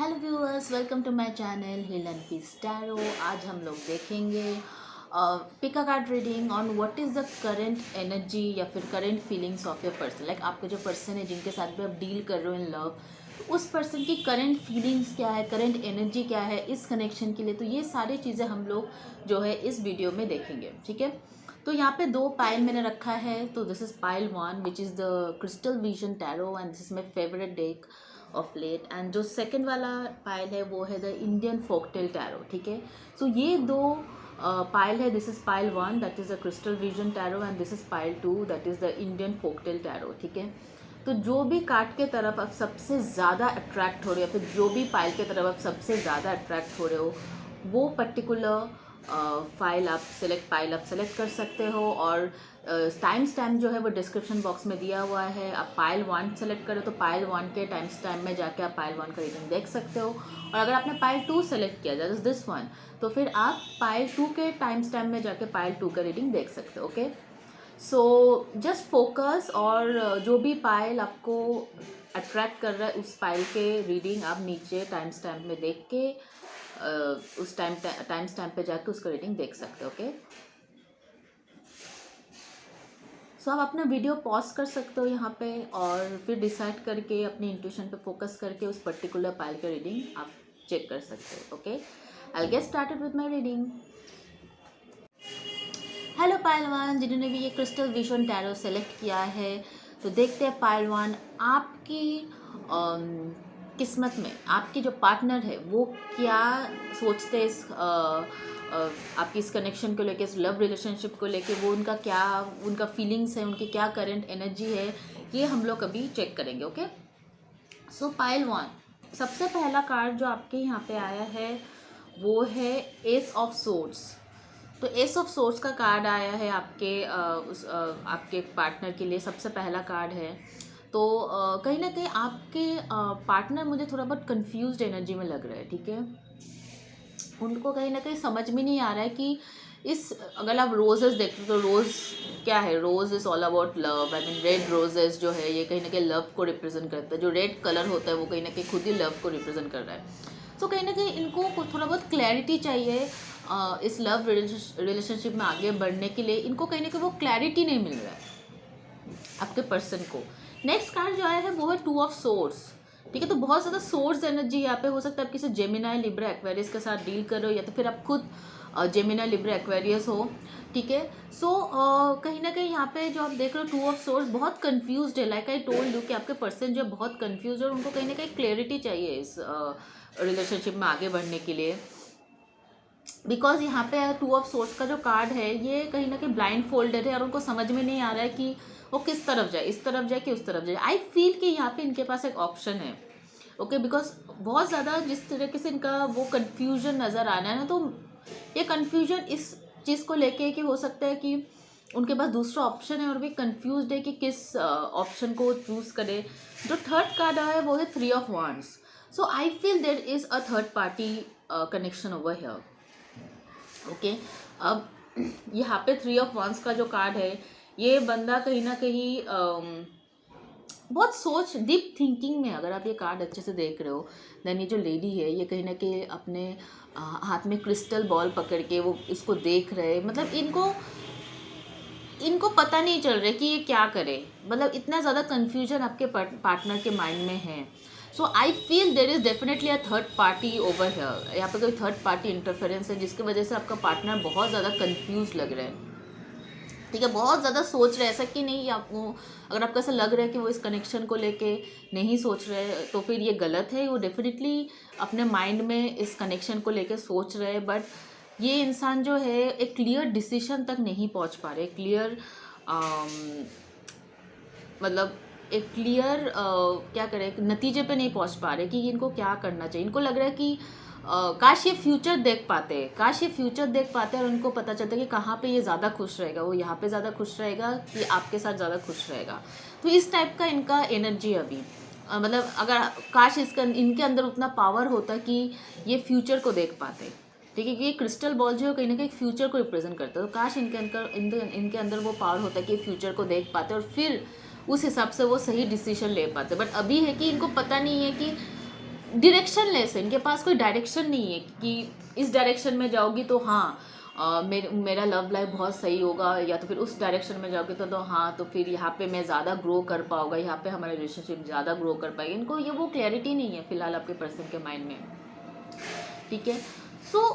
Hello viewers, welcome to my channel Heal and Peace Tarot. आज हम लोग देखेंगे pick a card reading on what is the current energy या फिर current feelings of your person. Like आपके जो person है जिनके साथ भी आप डील कर रहे हो इन लव, उस पर्सन की करंट फीलिंग्स क्या है, करंट एनर्जी क्या है इस कनेक्शन के लिए। तो ये सारी चीज़ें हम लोग जो है इस वीडियो में देखेंगे, ठीक है। तो यहाँ पे दो पाइल मैंने रखा है। तो this is pile 1 which is the crystal vision tarot and this is my favourite deck of late. And जो सेकंड वाला पाइल है वो है द इंडियन फोकटेल टैरो, ठीक है। सो ये दो पाइल है। This is pile 1 that is the crystal vision tarot and this is pile 2 that is the Indian folktale tarot, ठीक है। तो जो भी कार्ड के तरफ आप सबसे ज़्यादा अट्रैक्ट हो रहे हो, फिर जो भी पाइल के तरफ आप सबसे ज़्यादा अट्रैक्ट हो रहे हो, वो पर्टिकुलर पाइल आप सेलेक्ट कर सकते हो। और टाइम स्टैम्प जो है वो डिस्क्रिप्शन बॉक्स में दिया हुआ है। आप पाइल 1 सेलेक्ट करो तो पाइल 1 के टाइम स्टैम्प में जाके आप पाइल 1 का रीडिंग देख सकते हो। और अगर आपने पाइल 2 सेलेक्ट किया दैट इज दिस वन, तो फिर आप पाइल 2 के टाइम स्टैम्प में जाके पाइल 2 का रीडिंग देख सकते हो। Okay, so just focus. और जो भी पाइल आपको अट्रैक्ट कर रहा है उस पाइल के रीडिंग आप नीचे टाइम स्टैम्प में देख के उस टाइम स्टैम्प पे जाके उसका रीडिंग देख सकते हो। ओके, सो आप अपना वीडियो पॉज कर सकते हो यहाँ पे और फिर डिसाइड करके अपनी इंट्यूशन पे फोकस करके उस पर्टिकुलर पाइल का रीडिंग आप चेक कर सकते हो। Okay, I get started with my reading. Hello pile 1, जिन्होंने भी ये क्रिस्टल विजन टैरो सेलेक्ट किया है, तो देखते हैं पाइल 1 आपकी किस्मत में आपकी जो पार्टनर है वो क्या सोचते हैं इस आपकी इस कनेक्शन को लेके, इस लव रिलेशनशिप को लेके। वो उनका क्या, उनका फीलिंग्स है, उनकी क्या करंट एनर्जी है, ये हम लोग अभी चेक करेंगे। ओके, सो पाइल 1 सबसे पहला कार्ड जो आपके यहाँ पे आया है वो है एस ऑफ सोर्ड्स। तो एस ऑफ सोर्स का कार्ड आया है आपके पार्टनर के लिए, सबसे पहला कार्ड है। तो कहीं ना कहीं आपके पार्टनर मुझे थोड़ा बहुत कंफ्यूज्ड एनर्जी में लग रहा है, ठीक है। उनको कहीं ना कहीं समझ में नहीं आ रहा है कि इस, अगर आप रोजेस देखते हो तो रोज़ क्या है, rose is all about love. I mean red roses जो है ये कहीं ना कहीं लव को रिप्रेजेंट करता है। जो रेड कलर होता है वो कहीं ना कहीं खुद ही लव को रिप्रेजेंट कर रहा है। तो कहीं ना कहीं इनको थोड़ा बहुत क्लैरिटी चाहिए इस लव रिलेशनशिप में आगे बढ़ने के लिए। इनको कहीं ना कहीं वो क्लैरिटी नहीं मिल रहा है आपके पर्सन को। नेक्स्ट कार्ड जो आया है वो है 2 ऑफ सोर्स, ठीक है। तो बहुत ज़्यादा सोर्स एनर्जी यहाँ पे हो सकता है। आप किसी जेमिनाई लिब्रा एक्वेरियस के साथ डील कर रहे हो या तो फिर आप खुद जेमिनाई लिब्रा एक्वेरियस हो, ठीक है। सो कहीं ना कहीं यहाँ पे जो आप देख रहे हो 2 ऑफ सोर्स बहुत कंफ्यूज्ड है। लाइक आई टोल्ड यू कि आपके पर्सन जो है बहुत कंफ्यूज है और उनको कहीं ना कहीं क्लैरिटी चाहिए इस रिलेशनशिप में आगे बढ़ने के लिए। बिकॉज यहाँ पे 2 ऑफ सोर्स का जो कार्ड है ये कहीं ना कहीं ब्लाइंड फोल्डेड है और उनको समझ में नहीं आ रहा है कि वो किस तरफ जाए, इस तरफ जाए कि उस तरफ जाए। आई फील कि यहाँ पे इनके पास एक ऑप्शन है। ओके, बिकॉज बहुत ज़्यादा जिस तरीके से इनका वो कन्फ्यूजन नज़र आना है ना, तो ये कन्फ्यूजन इस चीज़ को लेके कि हो सकता है कि उनके पास दूसरा ऑप्शन है और भी कंफ्यूज है कि किस ऑप्शन को चूज़ करे। जो थर्ड कार्ड आया है वो है 3 of wands। So I feel there is a third party connection over here. Okay, अब यहाँ पे 3 ऑफ wands का जो कार्ड है, ये बंदा कहीं ना कहीं बहुत सोच डीप थिंकिंग में, अगर आप ये कार्ड अच्छे से देख रहे हो देन ये जो लेडी है ये कहीं ना कहीं अपने हाथ में क्रिस्टल बॉल पकड़ के वो इसको देख रहे। मतलब इनको पता नहीं चल रहा कि ये क्या करे। मतलब इतना ज़्यादा कन्फ्यूजन आपके पार्टनर के माइंड में है। So I feel there is definitely a third party over here. यहाँ पे कोई थर्ड पार्टी इंटरफेरेंस है जिसकी वजह से आपका पार्टनर बहुत ज़्यादा कन्फ्यूज लग रहा है, ठीक है। बहुत ज़्यादा सोच रहे हैं, ऐसा कि नहीं आपको, अगर आपको ऐसा लग रहा है कि वो इस कनेक्शन को लेके नहीं सोच रहे तो फिर ये गलत है। वो डेफिनेटली अपने माइंड में इस कनेक्शन को लेके सोच रहे हैं, बट ये इंसान जो है एक क्लियर डिसीजन तक नहीं पहुंच पा रहे। क्लियर मतलब एक क्लियर क्या करें, एक नतीजे पे नहीं पहुंच पा रहे कि इनको क्या करना चाहिए। इनको लग रहा है कि काश ये फ्यूचर देख पाते, काश ये फ्यूचर देख पाते और उनको पता चलता कि कहाँ पे ये ज़्यादा खुश रहेगा, वो यहाँ पे ज़्यादा खुश रहेगा कि आपके साथ ज़्यादा खुश रहेगा। तो इस टाइप का इनका एनर्जी अभी मतलब अगर काश इनके अंदर उतना पावर होता कि ये फ्यूचर को देख पाते, ठीक है। कि ये क्रिस्टल बॉल जो है कहीं ना कहीं फ्यूचर को रिप्रेजेंट करता है। तो काश इनके अंदर वो पावर होता कि ये फ्यूचर को देख पाते और फिर उस हिसाब से वो सही डिसीजन ले पाते। बट अभी है कि इनको पता नहीं है कि डायरेक्शनलेस है, इनके पास कोई डायरेक्शन नहीं है कि इस डायरेक्शन में जाओगी तो हाँ मेरा लव लाइफ बहुत सही होगा, या तो फिर उस डायरेक्शन में जाओगे तो हाँ तो फिर यहाँ पे मैं ज़्यादा ग्रो कर पाऊँगा, यहाँ पे हमारा रिलेशनशिप ज़्यादा ग्रो कर पाएगी। इनको ये वो क्लैरिटी नहीं है फिलहाल आपके पर्सन के माइंड में, ठीक है। सो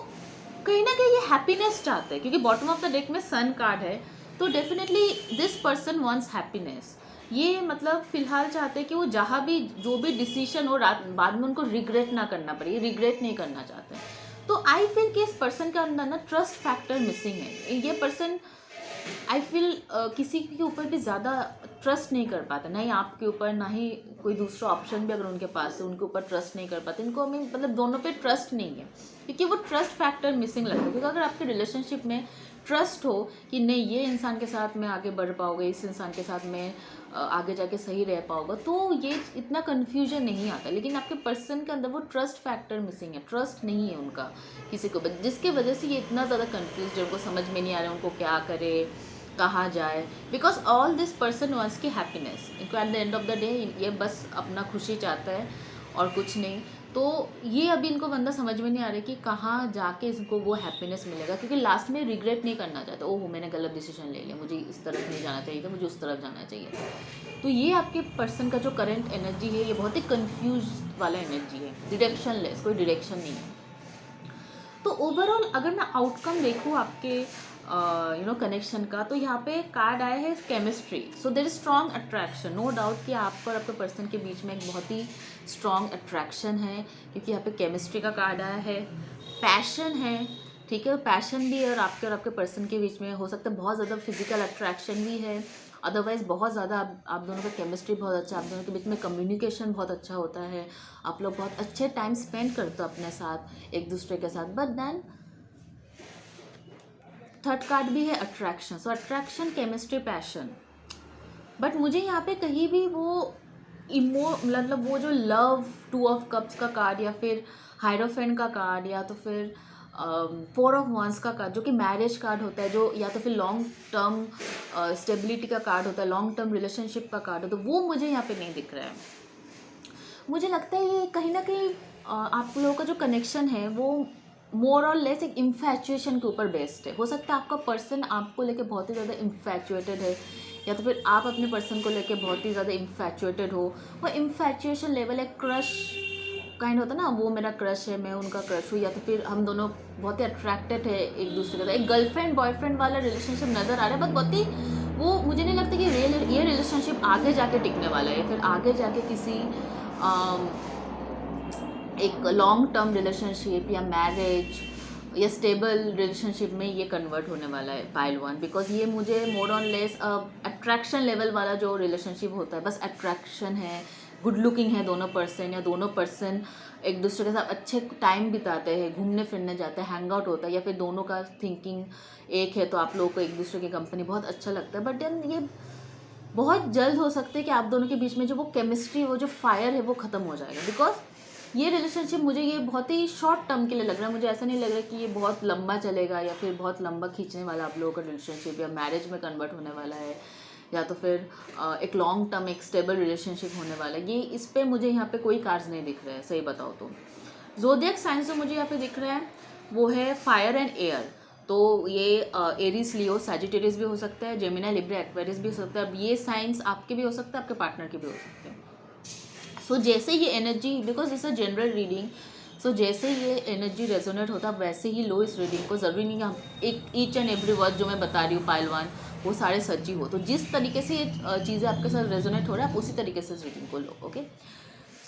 कहीं ना कहीं ये हैप्पीनेस चाहते हैं, क्योंकि बॉटम ऑफ द डेक में सन कार्ड है, तो definitely this person wants happiness. ये मतलब फिलहाल चाहते हैं कि वो जहाँ भी जो भी डिसीजन हो रात बाद में उनको रिग्रेट ना करना पड़े, ये रिग्रेट नहीं करना चाहते हैं। तो आई फील कि इस पर्सन के अंदर ना ट्रस्ट फैक्टर मिसिंग है। ये पर्सन आई फील किसी के ऊपर भी ज़्यादा ट्रस्ट नहीं कर पाता, ना ही आपके ऊपर ना ही कोई दूसरा ऑप्शन भी अगर उनके पास है उनके ऊपर ट्रस्ट नहीं कर पाते। इनको हमें मतलब दोनों पे ट्रस्ट नहीं है, क्योंकि वो ट्रस्ट फैक्टर मिसिंग लगता है। क्योंकि अगर आपके रिलेशनशिप में ट्रस्ट हो कि नहीं ये इंसान के साथ मैं आगे बढ़ पाऊँगा, इस इंसान के साथ मैं आगे जाके सही रह पाऊँगा, तो ये इतना कन्फ्यूजन नहीं आता। लेकिन आपके पर्सन के अंदर वो ट्रस्ट फैक्टर मिसिंग है, ट्रस्ट नहीं है उनका किसी को, जिसके वजह से ये इतना ज़्यादा कन्फ्यूज है, उनको समझ में नहीं आ रहा है उनको क्या करे, कहाँ जाए। Because all this person wants की हैप्पीनेस। इनको at the end of the day ये बस अपना खुशी चाहता है और कुछ नहीं। तो ये अभी इनको बंदा समझ में नहीं आ रहा है कि कहाँ जाके इसको वो हैप्पीनेस मिलेगा, क्योंकि लास्ट में रिग्रेट नहीं करना चाहता, ओह मैंने गलत डिसीजन ले लिया, मुझे इस तरफ नहीं जाना चाहिए था, मुझे उस तरफ जाना चाहिए था। तो ये आपके पर्सन का जो करंट एनर्जी है ये बहुत ही कन्फ्यूज वाला एनर्जी है, डिरेक्शनलेस, कोई डिरेक्शन नहीं है। तो ओवरऑल अगर मैं आउटकम देखूँ आपके कनेक्शन का, तो यहाँ पे कार्ड आया है chemistry. So there is strong attraction, no doubt कि आपको और आपके पर्सन के बीच में एक बहुत ही स्ट्रॉन्ग अट्रैक्शन है, क्योंकि यहाँ पे केमिस्ट्री का कार्ड आया है। पैशन है, ठीक है, पैशन भी है और आपके पर्सन के बीच में हो सकता है बहुत ज़्यादा फिजिकल अट्रैक्शन भी है। अदरवाइज़ बहुत ज़्यादा आप दोनों का केमिस्ट्री बहुत अच्छा, आप दोनों के बीच में कम्युनिकेशन बहुत अच्छा होता है, आप लोग बहुत अच्छे टाइम स्पेंड करते हो अपने साथ एक दूसरे के साथ। बट देन थर्ड कार्ड भी है attraction. So attraction, chemistry, passion. But मुझे यहाँ पे कहीं भी वो मतलब वो जो लव, टू ऑफ कप्स का कार्ड या फिर हायरोफेंट का कार्ड या तो फिर फोर ऑफ वंस का कार्ड जो कि मैरिज कार्ड होता है, जो या तो फिर लॉन्ग टर्म स्टेबिलिटी का कार्ड होता है, लॉन्ग टर्म रिलेशनशिप का कार्ड होता है, वो मुझे यहाँ पे नहीं दिख रहा है। मुझे लगता है ये कहीं ना कहीं आप लोगों का जो कनेक्शन है वो मोर और लेस एक इन्फैचुएशन के ऊपर बेस्ड है। हो सकता है आपका पर्सन आपको लेके बहुत ही ज़्यादा इन्फैचुएटेड है, या तो फिर आप अपने पर्सन को लेके बहुत ही ज़्यादा इन्फैचुएटेड हो। वो इन्फैचुएशन लेवल है, क्रश काइंड होता है ना, वो मेरा क्रश है, मैं उनका क्रश हूँ, या तो फिर हम दोनों बहुत ही अट्रैक्टेड है एक दूसरे का। एक गर्लफ्रेंड बॉयफ्रेंड वाला रिलेशनशिप नज़र आ रहा है, बट बहुत ही वो मुझे नहीं लगता कि ये रिलेशनशिप आगे जाके टिकने वाला है, फिर आगे जाके किसी एक लॉन्ग टर्म रिलेशनशिप या मैरिज या स्टेबल रिलेशनशिप में ये कन्वर्ट होने वाला है पाइल वन। बिकॉज ये मुझे more on less attraction level वाला जो रिलेशनशिप होता है, बस अट्रैक्शन है, गुड लुकिंग है दोनों पर्सन, या दोनों पर्सन एक दूसरे के साथ अच्छे टाइम बिताते हैं, घूमने फिरने जाते हैं, हैंग आउट होता है, या फिर दोनों का थिंकिंग एक है तो आप लोगों को एक दूसरे की कंपनी बहुत अच्छा लगता है। बट देन ये बहुत जल्द हो सकता है कि आप दोनों के बीच में जो वो केमिस्ट्री, वो जो फायर है वो ख़त्म हो जाएगा। बिकॉज ये रिलेशनशिप मुझे ये बहुत ही शॉर्ट टर्म के लिए लग रहा है, मुझे ऐसा नहीं लग रहा कि ये बहुत लंबा चलेगा या फिर बहुत लंबा खींचने वाला आप लोगों का रिलेशनशिप या मैरिज में कन्वर्ट होने वाला है, या तो फिर एक लॉन्ग टर्म एक स्टेबल रिलेशनशिप होने वाला है। ये इस पर मुझे यहाँ पे कोई कार्ड्स नहीं दिख रहा है, सही बताओ तो। ज़ोडिएक साइंस जो मुझे यहाँ पे दिख रहा है वो है फायर एंड एयर। तो ये एरीज, लियो, सैजिटेरियस भी हो सकता है, जेमिनी, लिब्रा, एक्वेरियस भी हो सकता है। अब ये साइंस आपके भी हो सकता है, आपके पार्टनर के भी हो सकते हैं। सो जैसे ये energy, because it's a general reading, so जैसे ये एनर्जी रेजोनेट होता है वैसे ही लो इस रीडिंग को। ज़रूरी नहीं हम एक ईच एंड एवरी वर्ड जो मैं बता रही हूँ पाइल वन वो सारे सच्ची हो। तो जिस तरीके से ये चीज़ें आपके साथ रेजोनेट हो रहा है आप उसी तरीके से इस रीडिंग को लो, okay.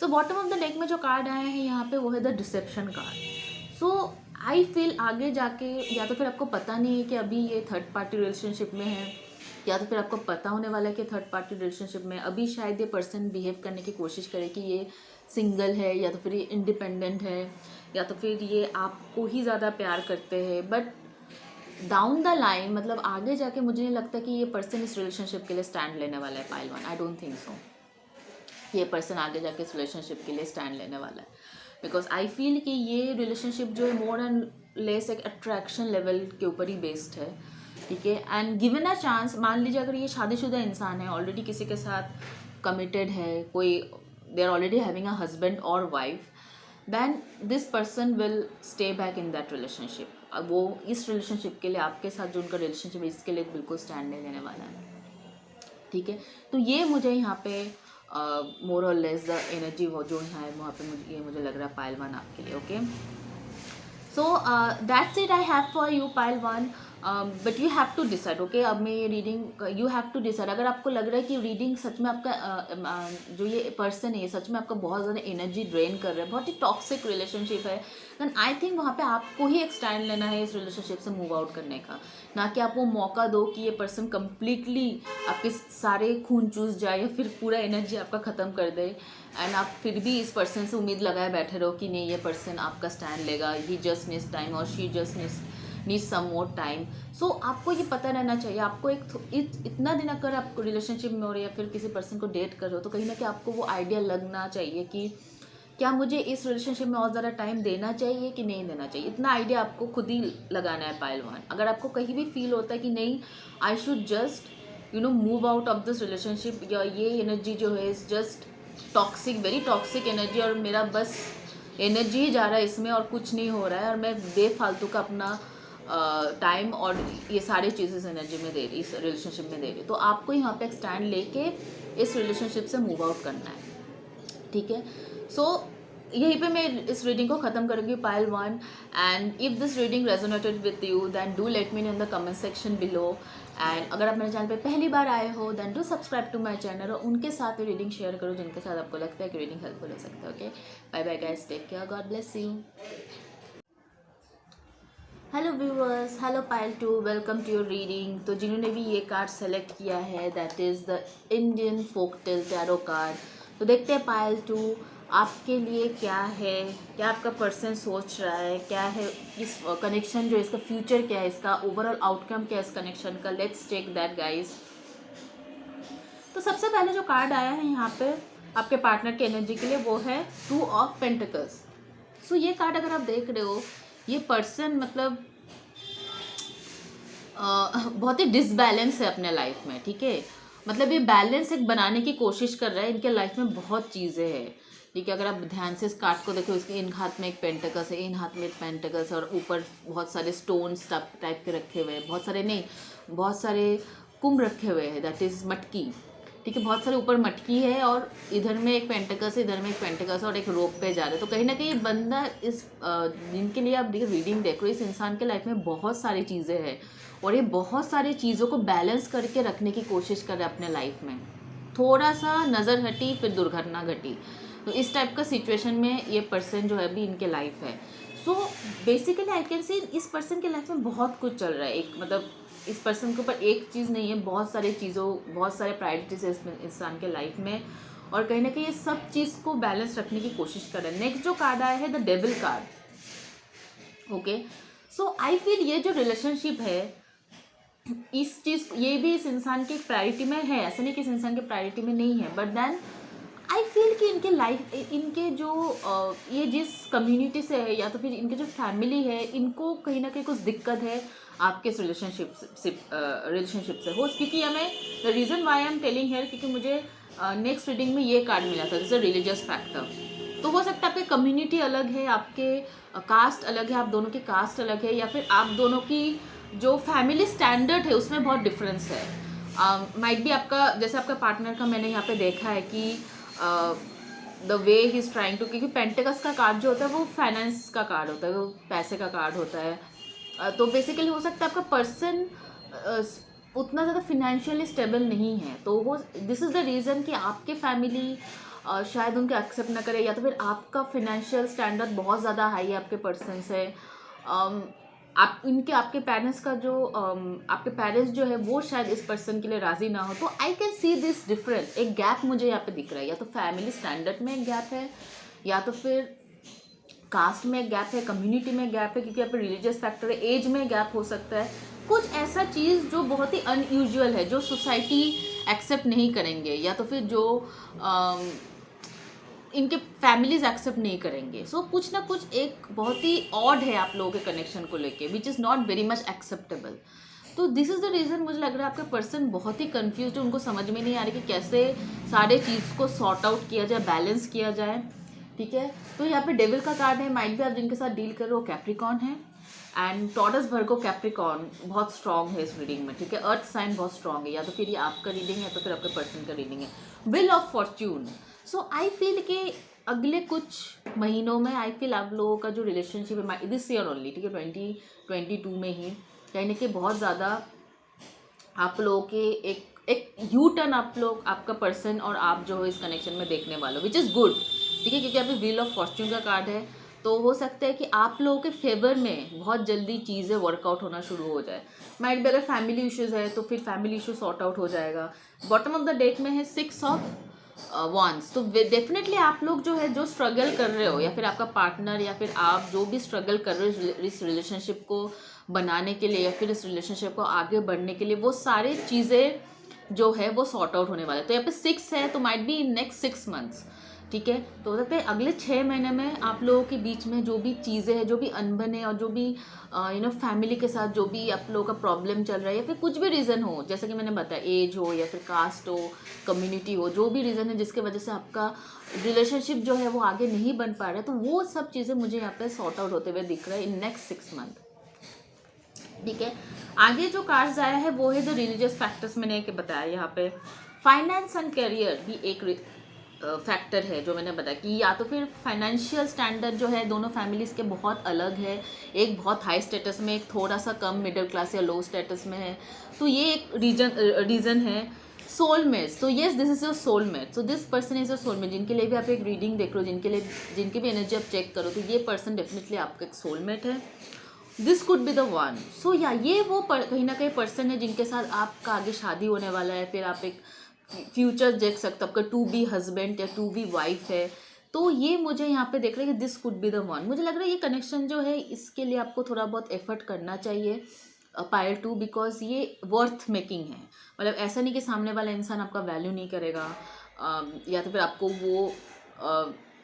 So bottom of the deck में जो कार्ड आया है यहाँ पे वो है the deception card. So I feel आगे जाके या तो फिर आपको पता नहीं है कि अभी ये थर्ड पार्टी रिलेशनशिप में है, या तो फिर आपको पता होने वाला है कि थर्ड पार्टी रिलेशनशिप में अभी शायद ये पर्सन बिहेव करने की कोशिश करे कि ये सिंगल है, या तो फिर ये इंडिपेंडेंट है, या तो फिर ये आपको ही ज़्यादा प्यार करते हैं। बट डाउन द लाइन, मतलब आगे जाके मुझे नहीं लगता कि ये पर्सन इस रिलेशनशिप के लिए स्टैंड लेने वाला है pile one. I don't think so ये पर्सन आगे जाके इस रिलेशनशिप के लिए स्टैंड लेने वाला है। बिकॉज आई फील कि ये रिलेशनशिप जो है मोर एंड लेस एक अट्रैक्शन लेवल के ऊपर ही बेस्ड है, ठीक है। एंड गिवन अ चांस, मान लीजिए अगर ये शादीशुदा इंसान है, ऑलरेडी किसी के साथ कमिटेड है, कोई they are already having a husband और wife, then this person will stay back in that relationship. अब वो इस रिलेशनशिप के लिए, आपके साथ जो उनका रिलेशनशिप है इसके लिए बिल्कुल स्टैंड नहीं लेने वाला है, ठीक है। तो ये मुझे यहाँ पे मोर और लेस द एनर्जी वो जो है वहाँ पे मुझे लग रहा है पाइल वन आपके लिए, okay. So that's it I have for you pile one, but you have to decide, okay. अब मैं ये reading you have to decide, अगर आपको लग रहा है कि रीडिंग सच में आपका जो ये पर्सन है सच में आपका बहुत ज़्यादा एनर्जी ड्रेन कर रहा है, बहुत ही टॉक्सिक रिलेशनशिप है, देन आई थिंक वहाँ पे आपको ही एक स्टैंड लेना है इस रिलेशनशिप से मूव आउट करने का, ना कि आप वो मौका दो कि ये पर्सन कम्प्लीटली आपके सारे खून चूस जाए या फिर पूरा एनर्जी आपका ख़त्म कर दे, एंड आप फिर भी इस पर्सन से उम्मीद लगाए बैठे रहो कि नहीं ये पर्सन आपका स्टैंड लेगा, ही जस्ट नीड्स टाइम और she just needs some more time. So आपको ये पता रहना चाहिए, आपको इतना दिन अगर आप रिलेशनशिप में हो रहे या फिर किसी पर्सन को डेट कर रहे हो तो कहीं ना कहीं आपको वो आइडिया लगना चाहिए कि क्या मुझे इस रिलेशनशिप में और ज़्यादा टाइम देना चाहिए कि नहीं देना चाहिए। इतना आइडिया आपको खुद ही लगाना है पाइल वन। अगर आपको कहीं भी फील होता है कि नहीं I should just move out of this relationship, या ये एनर्जी जो है is just toxic, very toxic energy, और मेरा बस एनर्जी ही जा रहा है इसमें और कुछ नहीं हो रहा है, और मैं बेफालतू का अपना टाइम और ये सारी चीज़ें इस एनर्जी में दे रही, इस रिलेशनशिप में दे रही, तो आपको यहाँ पे एक स्टैंड लेके इस रिलेशनशिप से मूव आउट करना है, ठीक है। सो यहीं पे मैं इस रीडिंग को ख़त्म करूँगी pile one, and if this reading resonated with you then do let me know in the comment section below, and अगर आप मेरे चैनल पे पहली बार आए हो then do subscribe to my channel, और उनके साथ भी रीडिंग शेयर करो जिनके साथ आपको लगता है कि रीडिंग हेल्पफुल हो सकता है, okay. Bye bye guys, take care, God bless you. Hello viewers, hello pile two, welcome to your reading. तो जिन्होंने भी ये कार्ड सेलेक्ट किया है that is the Indian folktale tarot card. तो देखते हैं पाइल टू आपके लिए क्या है, क्या आपका पर्सन सोच रहा है, क्या है इस कनेक्शन जो इसका फ्यूचर क्या है, इसका ओवरऑल आउटकम क्या है इस कनेक्शन का। Let's check that guys. तो सबसे पहले जो कार्ड आया है यहाँ पे आपके पार्टनर की एनर्जी के लिए वो है 2 ऑफ पेंटिकल्स। सो ये कार्ड अगर आप देख रहे हो, ये पर्सन मतलब बहुत ही डिसबैलेंस है अपने लाइफ में, ठीक है। मतलब ये बैलेंस एक बनाने की कोशिश कर रहा है, इनके लाइफ में बहुत चीज़ें हैं, ठीक है। अगर आप ध्यान से इस कार्ड को देखो, इसके इन हाथ में एक पेंटिकल्स है, इन हाथ में एक पेंटिकल्स है, और ऊपर बहुत सारे स्टोन्स टाइप के रखे हुए हैं, बहुत सारे कुंभ रखे हुए हैं, दैट इज़ मटकी, ठीक है। बहुत सारे ऊपर मटकी है और इधर में एक पेंटिकल्स है, इधर में एक पेंटिकल्स है, और एक रोप पे जा रहे हैं। तो कहीं ना कहीं बंदा इस जिनके लिए आप रीडिंग देख रहे हो, इस इंसान के लाइफ में बहुत सारी चीज़ें हैं और ये बहुत सारी चीज़ों को बैलेंस करके रखने की कोशिश कर रहे हैं अपने लाइफ में। थोड़ा सा नज़र हटी फिर दुर्घटना घटी, तो इस टाइप का सिचुएशन में ये पर्सन जो है अभी इनके लाइफ है। So basically I can see इस पर्सन के लाइफ में बहुत कुछ चल रहा है। एक मतलब इस पर्सन के ऊपर एक चीज़ नहीं है, बहुत सारी चीज़ों, बहुत सारे प्रायोरिटीज है इस इंसान के लाइफ में, और कहीं ना कहीं ये सब चीज़ को बैलेंस रखने की कोशिश कर रहे हैं। नेक्स्ट जो कार्ड आया है the devil card, okay. So I feel ये जो रिलेशनशिप है इस चीज़, ये भी इस इंसान की प्रायोरिटी में है, ऐसा नहीं कि इस इंसान की प्रायोरिटी में नहीं है, बट देन आई फील कि इनके लाइफ, इनके जो ये जिस कम्युनिटी से है या तो फिर इनके जो फैमिली है, इनको कहीं ना कहीं कुछ दिक्कत है आपके इस रिलेशनशिप से हो। क्योंकि हमें the reason why I am telling here, क्योंकि मुझे नेक्स्ट रीडिंग में ये कार्ड मिला था, जैसे रिलीजियस फैक्टर। तो हो सकता है आपकी कम्युनिटी अलग है, आपके कास्ट अलग है, आप दोनों की कास्ट अलग है, या फिर आप दोनों की जो फैमिली स्टैंडर्ड है उसमें बहुत डिफरेंस है। माइट भी आपका, जैसे आपका पार्टनर का मैंने यहाँ पे देखा है कि the way he is trying to, क्योंकि पेंटिकल्स का कार्ड जो होता है वो फाइनेंस का कार्ड होता है, वो पैसे का कार्ड होता है। तो बेसिकली हो सकता है आपका पर्सन उतना ज़्यादा फिनेंशियली स्टेबल नहीं है, तो वो दिस इज़ द रीज़न कि आपके फैमिली शायद उनके एक्सेप्ट ना करे, या तो फिर आपका फिनेंशियल स्टैंडर्ड बहुत ज़्यादा हाई है आपके पर्सन से। आपके पेरेंट्स का जो आपके पेरेंट्स जो है वो शायद इस पर्सन के लिए राज़ी ना हो। तो I can see this difference, एक गैप मुझे यहाँ पे दिख रहा है, या तो फैमिली स्टैंडर्ड में एक गैप है, या तो फिर कास्ट में एक गैप है, कम्युनिटी में गैप है, क्योंकि यहाँ पे रिलीजियस फैक्टर है, एज में गैप हो सकता है, कुछ ऐसा चीज़ जो बहुत ही अनयूजुअल है, जो सोसाइटी एक्सेप्ट नहीं करेंगे, या तो फिर जो इनके फैमिलीज एक्सेप्ट नहीं करेंगे। सो कुछ ना कुछ एक बहुत ही ऑड है आप लोगों के कनेक्शन को लेके, which is not very much acceptable. तो दिस इज़ द रीज़न मुझे लग रहा है आपका पर्सन बहुत ही कंफ्यूज है, उनको समझ में नहीं आ रही कि कैसे सारे चीज़ को सॉर्ट आउट किया जाए, बैलेंस किया जाए, ठीक है। तो यहाँ पे डेविल का कार्ड है, माइंड भी आप जिनके साथ डील कर रहे हो कैप्रिकॉन है, एंड टॉरस वर्गो कैप्रिकॉन बहुत स्ट्रॉन्ग है इस रीडिंग में, ठीक है। अर्थ साइन बहुत स्ट्रॉन्ग है, या तो फिर ये आपका रीडिंग है तो फिर आपके पर्सन का रीडिंग है। Wheel of Fortune, so I feel कि अगले कुछ महीनों में आई फील आप लोगों का जो रिलेशनशिप है दिस ईयर ओनली, ठीक है, 2022 में ही कहीं ना कहीं बहुत ज़्यादा आप लोगों के एक यू टर्न आप लोग, आपका पर्सन और आप जो हो इस कनेक्शन में देखने वाले, विच इज़ गुड, ठीक है, क्योंकि अभी व्हील ऑफ फॉर्च्यून का कार्ड है। तो हो सकता है कि आप लोगों के फेवर में बहुत जल्दी चीज़ें वर्कआउट होना शुरू हो जाए। माइट भी अगर फैमिली इश्यूज़ है तो फिर फैमिली इशू सॉर्ट आउट हो जाएगा। बॉटम ऑफ द डेक में है 6 ऑफ वॉन्स, तो डेफिनेटली आप लोग जो है जो स्ट्रगल कर रहे हो, या फिर आपका पार्टनर, या फिर आप जो भी स्ट्रगल कर रहे हो इस रिलेशनशिप को बनाने के लिए या फिर इस रिलेशनशिप को आगे बढ़ने के लिए, वो सारी चीज़ें जो है वो सॉर्ट आउट होने वाले। तो यहाँ पे 6 है, तो might be in next 6 months, ठीक है। तो हो सकता है अगले 6 महीने में आप लोगों के बीच में जो भी चीज़ें हैं, जो भी अनबन है, और जो भी फैमिली के साथ जो भी आप लोगों का प्रॉब्लम चल रहा है, या फिर कुछ भी रीज़न हो, जैसे कि मैंने बताया एज हो या फिर कास्ट हो, कम्युनिटी हो, जो भी रीज़न है जिसके वजह से आपका रिलेशनशिप जो है वो आगे नहीं बन पा रहा है, तो वो सब चीज़ें मुझे यहाँ पे सॉर्ट आउट होते हुए दिख रहा है इन नेक्स्ट 6 मंथ, ठीक है। आगे जो कार्ड्स आया है वो है द रिलीजियस फैक्टर्स, मैंने बताया यहाँ पे फाइनेंस एंड करियर भी एक फैक्टर है जो मैंने बताया कि या तो फिर फाइनेंशियल स्टैंडर्ड जो है दोनों फैमिलीज़ के बहुत अलग है, एक बहुत हाई स्टेटस में, एक थोड़ा सा कम मिडिल क्लास या लो स्टेटस में है, तो ये एक रीज़न है। सोलमेट्स, तो yes this is your soulmate, so this person is your soulmate, जिनके लिए भी आप एक रीडिंग देख रहे हो, जिनकी भी एनर्जी आप चेक करो, तो ये पर्सन डेफिनेटली आपका एक सोलमेट है। This could be the one, so या ये वो कहीं ना कहीं पर्सन है जिनके साथ आपका आगे शादी होने वाला है, फिर आप एक फ्यूचर देख सकते हो, आपका टू बी हस्बैंड या टू बी वाइफ है। तो ये मुझे यहाँ पे देख रहे हैं कि this could be the one, मुझे लग रहा है ये कनेक्शन जो है इसके लिए आपको थोड़ा बहुत एफर्ट करना चाहिए पायल 2, बिकॉज ये वर्थ मेकिंग है। मतलब ऐसा नहीं कि सामने वाला इंसान आपका वैल्यू नहीं करेगा, या तो फिर आपको वो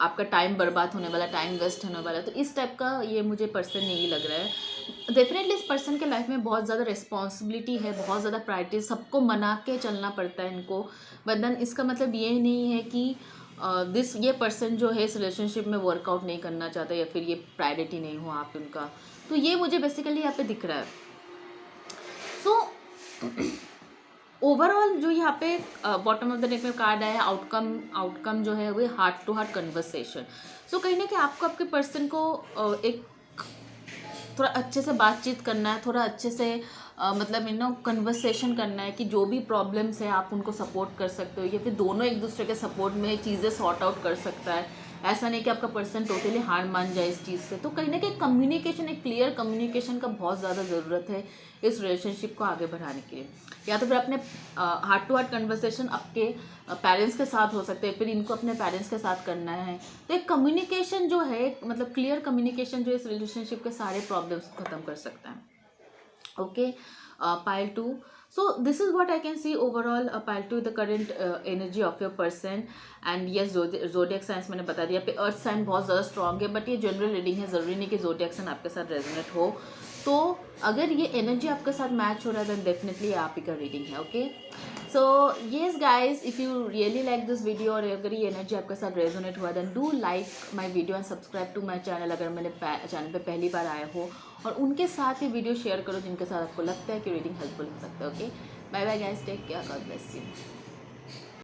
आपका टाइम बर्बाद होने वाला, टाइम वेस्ट होने वाला, तो इस टाइप का ये मुझे पर्सन नहीं लग रहा है। डेफिनेटली इस पर्सन के लाइफ में बहुत ज़्यादा रिस्पॉन्सिबिलिटी है, बहुत ज़्यादा प्रायोरिटी, सबको मना के चलना पड़ता है इनको, बट देन इसका मतलब ये नहीं है कि ये पर्सन जो है इस रिलेशनशिप में वर्कआउट नहीं करना चाहता, या फिर ये प्रायोरिटी नहीं हो आप उनका, तो ये मुझे बेसिकली यहाँ पे दिख रहा है। सो ओवरऑल जो यहाँ पे बॉटम ऑफ द डेक में कार्ड आया है आउटकम जो है वो हार्ट टू हार्ट कन्वर्सेशन। सो कहीं ना कहीं आपको आपके पर्सन को एक थोड़ा अच्छे से बातचीत करना है, थोड़ा अच्छे से मतलब कन्वर्सेशन करना है कि जो भी प्रॉब्लम्स है आप उनको सपोर्ट कर सकते हो, या फिर दोनों एक दूसरे के सपोर्ट में चीज़ें सॉर्ट आउट कर सकता है। ऐसा नहीं कि आपका पर्सन टोटली हार मान जाए इस चीज़ से। तो कहीं ना कहीं कम्युनिकेशन, एक क्लियर कम्युनिकेशन का बहुत ज़्यादा ज़रूरत है इस रिलेशनशिप को आगे बढ़ाने के लिए। या तो फिर अपने हार्ट टू हार्ट कन्वर्सेशन आपके पेरेंट्स के साथ हो सकते हैं, फिर इनको अपने पेरेंट्स के साथ करना है। तो एक कम्युनिकेशन जो है, मतलब क्लियर कम्युनिकेशन जो इस रिलेशनशिप के सारे प्रॉब्लम्स को ख़त्म कर सकता है। Okay pile 2, so this is what I can see overall pile 2, the current energy of your person, and yes zodiac signs मैंने बता दिया। पे अर्थ साइन बहुत ज़्यादा स्ट्रॉन्ग है, बट ये जनरल रीडिंग है, ज़रूरी नहीं कि zodiac sign आपके साथ रेजोनेट हो। तो अगर ये एनर्जी आपके साथ मैच हो रहा है देन डेफिनेटली आप ही का रीडिंग है। Okay so yes guys, if you really like this video, और अगर ये एनर्जी आपके साथ रेजोनेट हुआ then do like my video and subscribe to my channel अगर मेरे चैनल पे पहली बार आए हो, और उनके साथ ये वीडियो शेयर करो जिनके साथ आपको लगता है कि रीडिंग हेल्पफुल हो सकता है। Okay bye bye guys, take care, God bless you.